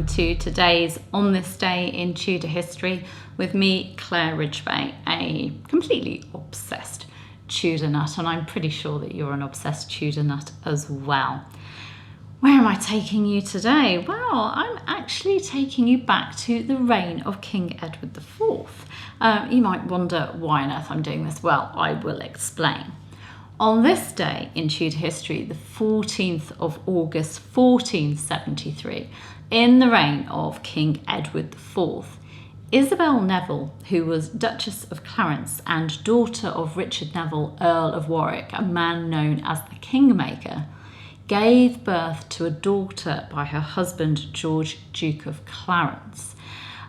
to today's On This Day in Tudor History with me, Claire Ridgway, a completely obsessed Tudor nut, and I'm pretty sure that you're an obsessed Tudor nut as well. Where am I taking you today? Well, I'm actually taking you back to the reign of King Edward IV. You might wonder why on earth I'm doing this. Well, I will explain. On this day in Tudor history, the 14th of August 1473, in the reign of King Edward IV, Isabelle Neville, who was Duchess of Clarence and daughter of Richard Neville, Earl of Warwick, a man known as the Kingmaker, gave birth to a daughter by her husband, George, Duke of Clarence.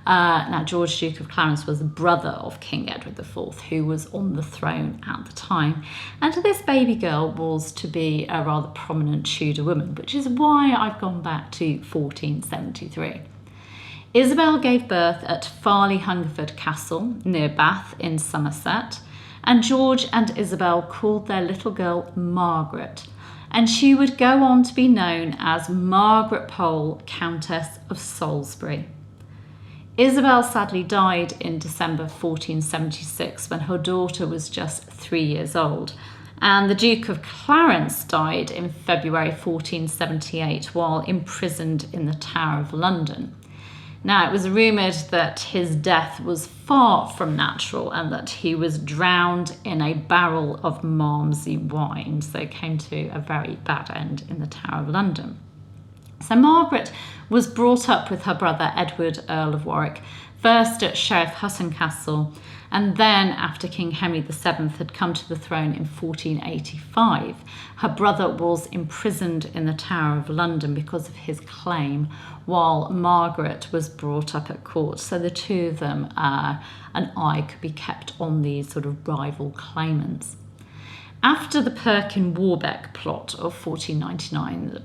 Now, George, Duke of Clarence was the brother of King Edward IV, who was on the throne at the time. And this baby girl was to be a rather prominent Tudor woman, which is why I've gone back to 1473. Isabel gave birth at Farley Hungerford Castle, near Bath in Somerset, and George and Isabel called their little girl Margaret, and she would go on to be known as Margaret Pole, Countess of Salisbury. Isabel sadly died in December 1476 when her daughter was just 3 years old, and the Duke of Clarence died in February 1478 while imprisoned in the Tower of London. Now, it was rumoured that his death was far from natural and that he was drowned in a barrel of Malmsey wine, so it came to a very bad end in the Tower of London. So Margaret was brought up with her brother Edward, Earl of Warwick, first at Sheriff Hutton Castle, and then after King Henry VII had come to the throne in 1485, her brother was imprisoned in the Tower of London because of his claim, while Margaret was brought up at court. So the two of them, an eye could be kept on these sort of rival claimants. After the Perkin-Warbeck plot of 1499,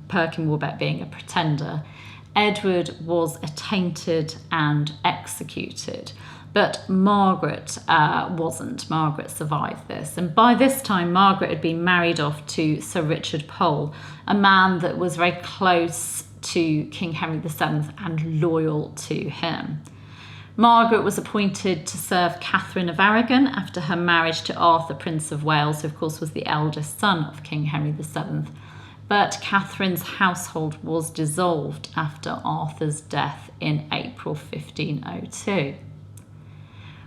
Perkin-Warbeck being a pretender, Edward was attainted and executed. But Margaret wasn't. Margaret survived this. And by this time, Margaret had been married off to Sir Richard Pole, a man that was very close to King Henry VII and loyal to him. Margaret was appointed to serve Catherine of Aragon after her marriage to Arthur, Prince of Wales, who of course was the eldest son of King Henry VII. But Catherine's household was dissolved after Arthur's death in April 1502.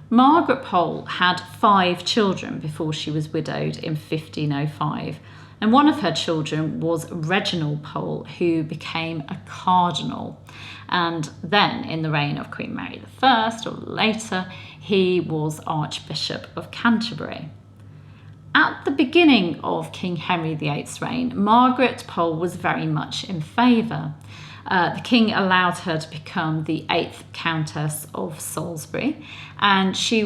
Margaret Pole had 5 children before she was widowed in 1505, and one of her children was Reginald Pole, who became a cardinal. And then, in the reign of Queen Mary I, or later, he was Archbishop of Canterbury. At the beginning of King Henry VIII's reign, Margaret Pole was very much in favour. The king allowed her to become the 8th Countess of Salisbury, and she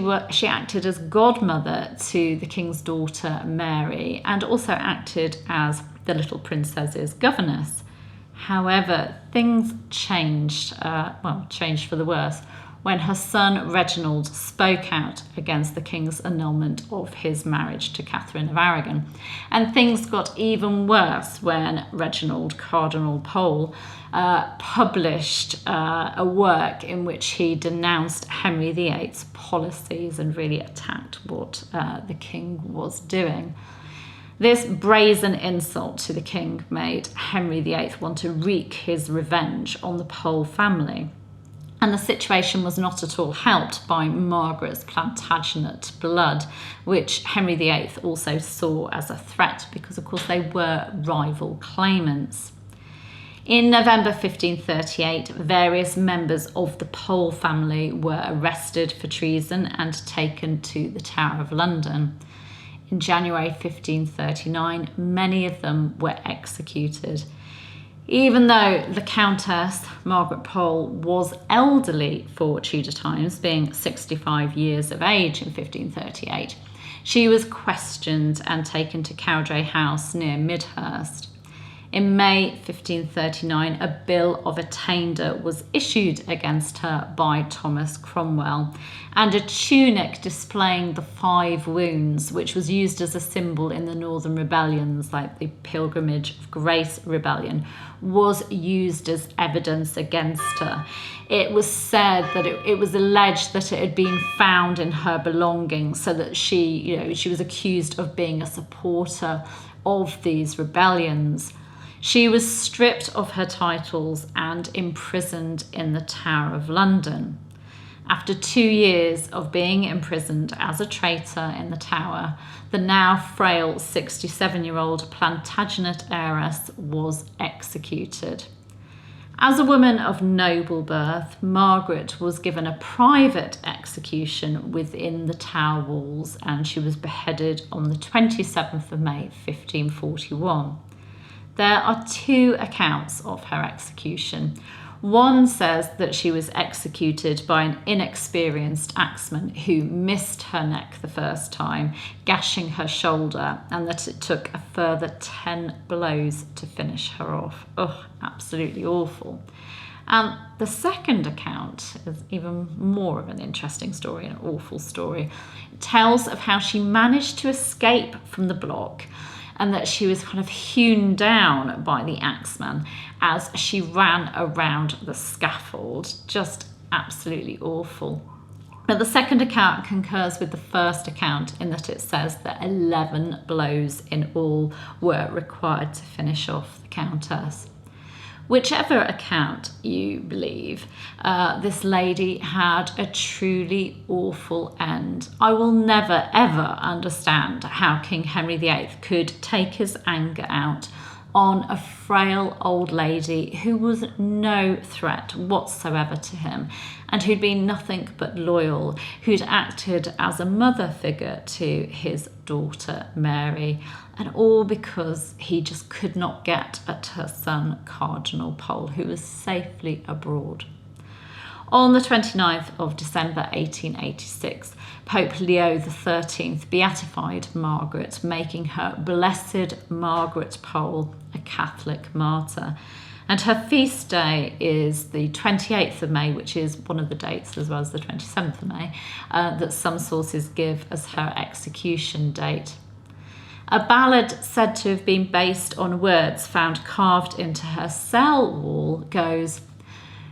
acted as godmother to the king's daughter Mary, and also acted as the little princess's governess. However, things changed for the worse when her son Reginald spoke out against the king's annulment of his marriage to Catherine of Aragon. And things got even worse when Reginald, Cardinal Pole, published a work in which he denounced Henry VIII's policies and really attacked what the king was doing. This brazen insult to the king made Henry VIII want to wreak his revenge on the Pole family. And the situation was not at all helped by Margaret's Plantagenet blood, which Henry VIII also saw as a threat because, of course, they were rival claimants. In November 1538, various members of the Pole family were arrested for treason and taken to the Tower of London. In January 1539, many of them were executed. Even though the Countess, Margaret Pole, was elderly for Tudor times, being 65 years of age in 1538, she was questioned and taken to Cowdray House near Midhurst. In May 1539, a bill of attainder was issued against her by Thomas Cromwell, and a tunic displaying the 5 wounds, which was used as a symbol in the Northern rebellions, like the Pilgrimage of Grace rebellion, was used as evidence against her. It was said that it was alleged that it had been found in her belongings, so that she was accused of being a supporter of these rebellions. She was stripped of her titles and imprisoned in the Tower of London. After 2 years of being imprisoned as a traitor in the Tower, the now frail 67-year-old Plantagenet heiress was executed. As a woman of noble birth, Margaret was given a private execution within the Tower walls, and she was beheaded on the 27th of May 1541. There are 2 accounts of her execution. One says that she was executed by an inexperienced axeman who missed her neck the first time, gashing her shoulder, and that it took a further 10 blows to finish her off. Oh, absolutely awful. The second account is even more of an interesting story, an awful story. It tells of how she managed to escape from the block, and that she was kind of hewn down by the axeman as she ran around the scaffold. Just absolutely awful. But the second account concurs with the first account in that it says that 11 blows in all were required to finish off the Countess. Whichever account you believe, this lady had a truly awful end. I will never, ever understand how King Henry VIII could take his anger out on a frail old lady who was no threat whatsoever to him, and who'd been nothing but loyal, who'd acted as a mother figure to his daughter Mary, and all because he just could not get at her son Cardinal Pole, who was safely abroad. On the 29th of December 1886, Pope Leo XIII beatified Margaret, making her Blessed Margaret Pole, a Catholic martyr. And her feast day is the 28th of May, which is one of the dates, as well as the 27th of May, that some sources give as her execution date. A ballad said to have been based on words found carved into her cell wall goes,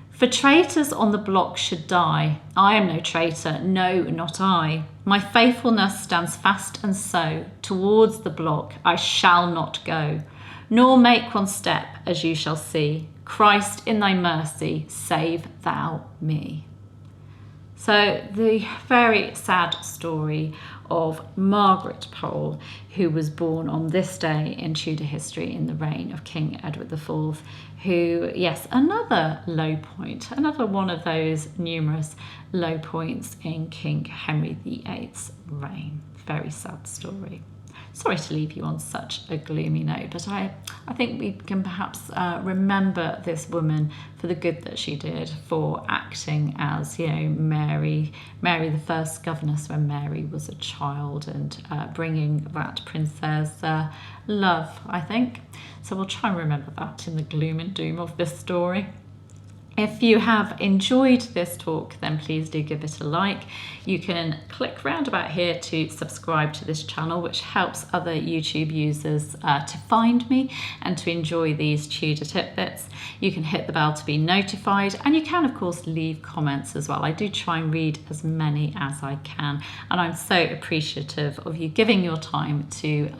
"For traitors on the block should die. I am no traitor, no, not I. My faithfulness stands fast, and so towards the block I shall not go, nor make one step, as you shall see. Christ, in thy mercy, save thou me." So the very sad story of Margaret Pole, who was born on this day in Tudor history in the reign of King Edward IV, who, yes, another low point, another one of those numerous low points in King Henry VIII's reign. Very sad story. Sorry to leave you on such a gloomy note, but I think we can perhaps remember this woman for the good that she did, for acting as, Mary the first governess when Mary was a child, and bringing that princess love, I think. So we'll try and remember that in the gloom and doom of this story. If you have enjoyed this talk, then please do give it a like. You can click round about here to subscribe to this channel, which helps other YouTube users to find me and to enjoy these Tudor tidbits. You can hit the bell to be notified, and you can, of course, leave comments as well. I do try and read as many as I can, and I'm so appreciative of you giving your time to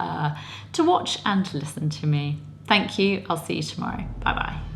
watch and listen to me. Thank you. I'll see you tomorrow. Bye-bye.